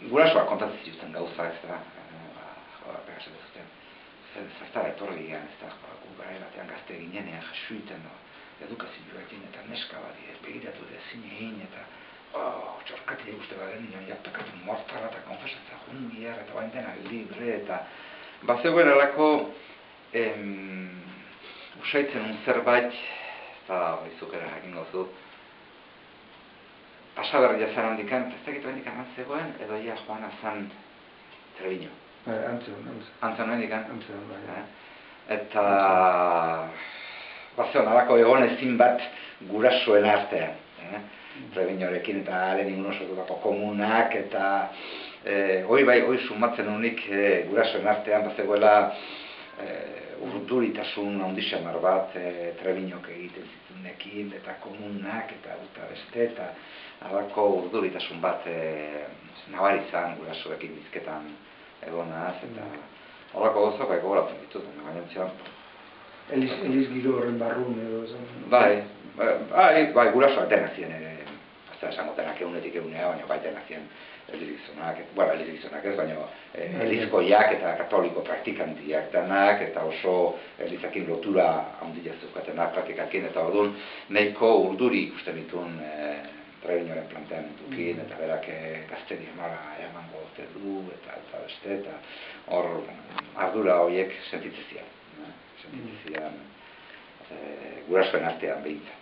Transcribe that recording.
gurasoak kontatzen zituzten gauza, ez da, behasen zuten, zertara etorri gian, ez da, gu gara batean gazte ginenean, jesuiten, edukazioa egin, eta neska bat, begiratu ezin egin, eta txorkati uste baden, jaktakatu mortara eta konfesatzea jungiar, eta bain denak libre, eta bazegoen alako usaitzen un zerbait, eta izukera jakin gozu, pasaberria zan handikan, eta ez dakit handikan antzegoen, edo ia Joana zan Treviño. Antzon handikan? Antzon, bai. Eta bazegoen alako egon ezin bat gurasoen artean. Treviñorekin eta haren ingun osotutako komunak, eta hoi sumatzen unik gurasoen artean bazegoela urduritasun handixamar bat Treviñok egiten zitunekin, eta komunak, eta beste, eta halako urduritasun bat nabari zan gurasoekin bizketan egonaz, eta halako gozak gogoratzen dituten, baina zian. Eliz giro horren barrun edo esan? Bai, gurasoak denak ziren ere, esango denak egunetik egunea, baina bai denak ziren elizgizonak, ez, baina elizkoiak eta katoliko praktikantiak denak, eta oso elizakin lotura handia zeukatenak praktikakin, eta orduan nahiko urduri ikusten dituen Treviñoren planteamendukin, eta berak gazteri amara emango ote du, eta beste, eta hor ardura horiek sentitzen zian gurasoen artean behintzat.